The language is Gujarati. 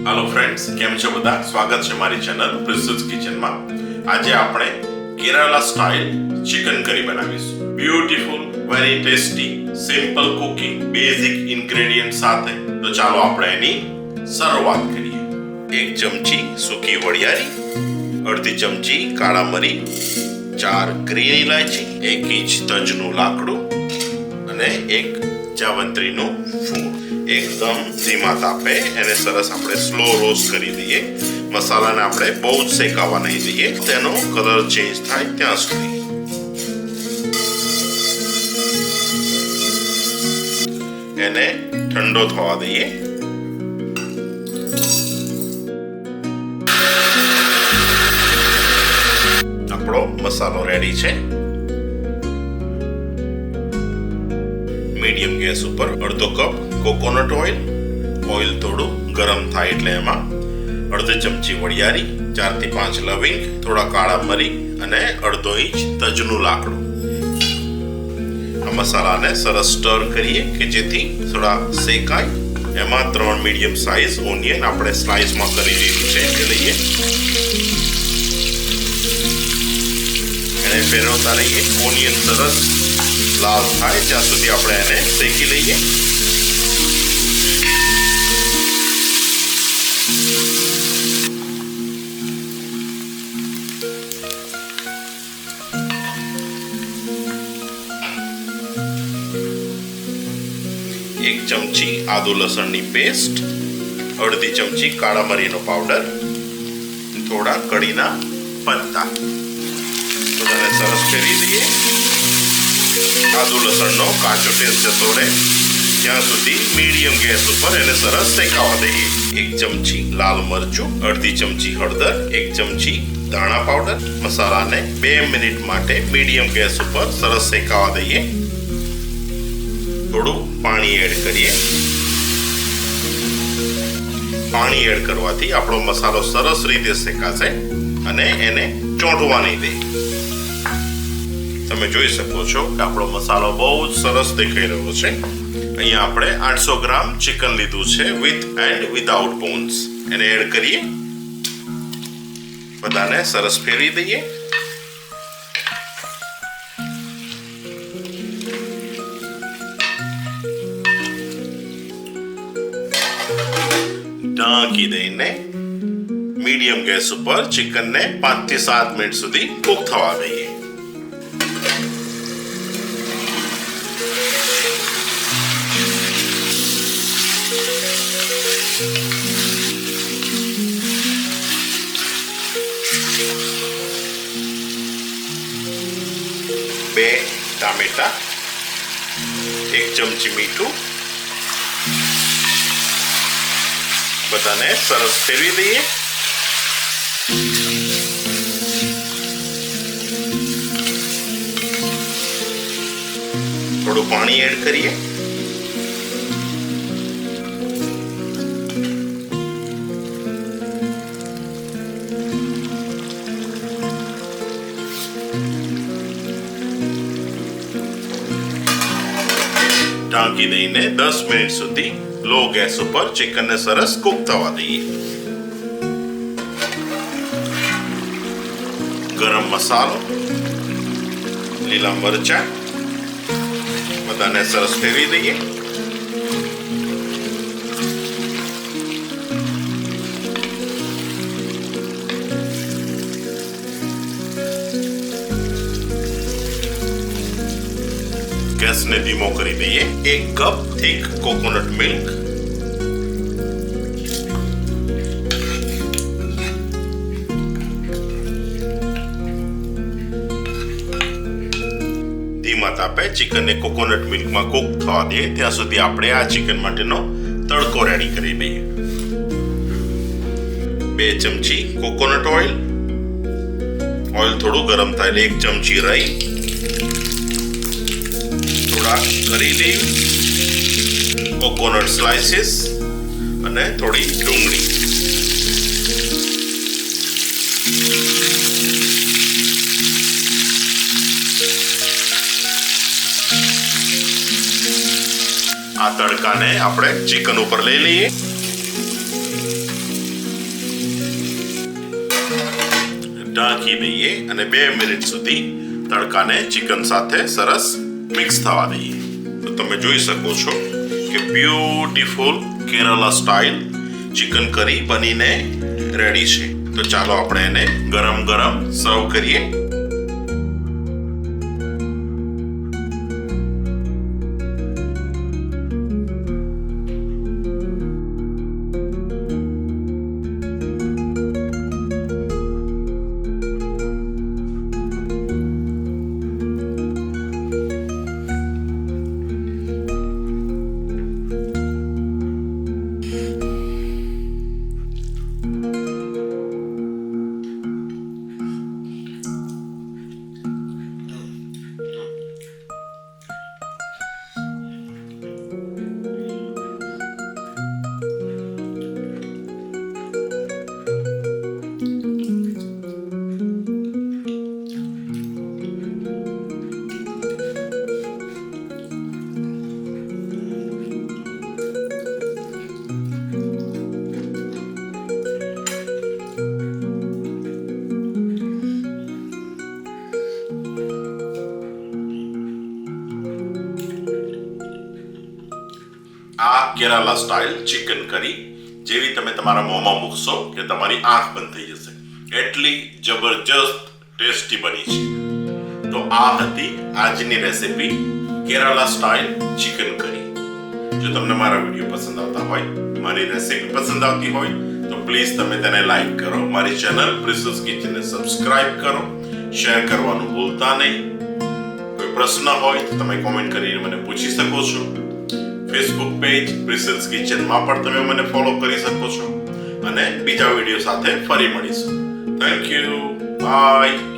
हेलो फ्रेंड्स, केम छो बधा? स्वागत है मारी चैनल प्रिंसेस किचन में। आज આપણે કેરાલા સ્ટાઇલ ચિકન કરી બનાવીશું। Beautiful, very tasty, simple cooking, basic ingredient સાથે। તો ચાલો આપણે એની શરૂઆત કરીએ। 1 ચમચી સૂકી વરિયાળી, અડધી ચમચી કાળા મરી, 4 ગ્રીન ઇલાયચી, 1 ઇંચ તજનું લાકડું અને 1 જાવંત્રીનું ફૂલ। एकदम धीमा तापे एने सरस આપણે સ્લો રોસ્ટ કરી દઈએ। મસાલાને આપણે બહુ જ શેકાવા નહીં દઈએ, તેનો કલર ચેન્જ થાય ત્યાં સુધી। એને ઠંડો થવા દઈએ। આપણો મસાલો રેડી છે। मीडियम गैस पर अर्धो कप कोकोनट ऑइल थोड़ू गरम थाय एटले एमां अर्धी चमची वरियारी, 4 થી 5 लविंग, थोड़ा काळा मरी अने अर्धो इंच तजनु लाकड़ू। आ मसालाने सरस स्टर करीए के जेथी थोड़ा सेकाय। एमां 3 मीडियम साइज ओनियन आपणे स्लाइस में करी दीधुं छे ते लईए। एने फेरवता रहीए। ओनियन सरस लाल थाय ત્યાં સુધી આપણે એને શેકી લઈએ। એક ચમચી આદુ લસણની પેસ્ટ, અડધી ચમચી કાળા મરીનો પાવડર, થોડા કડીના પત્તા, બધાને સરસ ફેરવી દઈએ। आदू लसण नो काचो टेस्ट जतो रहे ત્યાં સુધી मीडियम गैस पर એને સરસ શેકાવા દઈએ। 1 ચમચી લાલ મરચું, અડધી ચમચી હળદર, 1 ચમચી ધાણા પાવડર। મસાલાને 2 મિનિટ માટે મીડિયમ ગેસ પર સરસ શેકાવા દઈએ। થોડું પાણી એડ કરીએ। પાણી એડ કરવાથી આપણો મસાલો સરસ રીતે શેકાશે અને એને ચોંટવા નહીં દે। તમે જોઈ શકો છો કે આપણો મસાલો બહુ જ સરસ દેખાઈ રહ્યો છે। અહીંયા આપણે 800 ગ્રામ ચિકન લીધું છે વિથ એન્ડ વિધાઉટ બોન્સ। એને એડ કરીએ, બધાને સરસ ફેરવી દઈએ। ઢાંકી દઈને મીડિયમ ગેસ ઉપર ચિકનને 5 થી 7 મિનિટ સુધી કૂક થવા દઈએ। બે ટામેટા, 1 ચમચી મીઠું, બધાને સરસ ફેરવી દઈએ। થોડું પાણી એડ કરીએ। ઢાંકી દઈને 10 મિનિટ સુધી લો ગેસ ઉપર ચિકનને સરસ કૂક થવા દઈએ। ગરમ મસાલો, લીલા મરચાં, બધાને સરસ ફેરવી દઈએ। गैस ने धीमो करी दीजिए। 1 कप थिक कोकोनट मिल्क, धीमा तापे चिकन ने कोकोनट मिल्क में कुक थवा दे ત્યાં સુધી આપણે આ ચિકન માટેનો તડકો રેડી કરી લઈએ। 2 ચમચી કોકોનટ ઓઇલ થોડું ગરમ થાય એટલે 1 ચમચી રાઈ, કરી લીવ, કોકોનટ સ્લાઇસીસ અને થોડી ડુંગળી। આ તડકાને આપણે ચિકન ઉપર લઈ લઈએ। ઢાંકી દઈએ અને 2 મિનિટ સુધી તડકાને ચિકન સાથે સરસ મિક્સ થવા દઈએ. તો તમે જોઈ શકો છો કે બ્યુટીફુલ કેરલા સ્ટાઇલ ચિકન કરી બનીને રેડી છે. તો ચાલો આપણે એને ગરમ ગરમ સર્વ કરીએ. આ કેરાલા સ્ટાઇલ ચિકન કરી જેવી તમે તમારા મોંમાં મૂકશો કે તમારી આંખ બંધ થઈ જશે, એટલી જબરજસ્ત ટેસ્ટી બની છે. તો આ હતી આજની રેસિપી કેરાલા સ્ટાઇલ ચિકન કરી. જો તમને મારા વિડીયો પસંદ આવતા હોય, મારી રેસિપી પસંદ આવતી હોય તો પ્લીઝ તમે તેને લાઈક કરો, મારી ચેનલ પ્રિન્સેસ કિચનને સબસ્ક્રાઇબ કરો, શેર કરવાનું ભૂલતા નહીં. કોઈ પ્રશ્ન હોય તો તમે કોમેન્ટ કરીને મને પૂછી શકો છો. ફેસબુક પેજ પ્રિન્સેસ કિચનમાં પણ તમે મને ફોલો કરી શકો છો અને બીજા વિડીયો સાથે ફરી મળીશું. Thank you. બાય.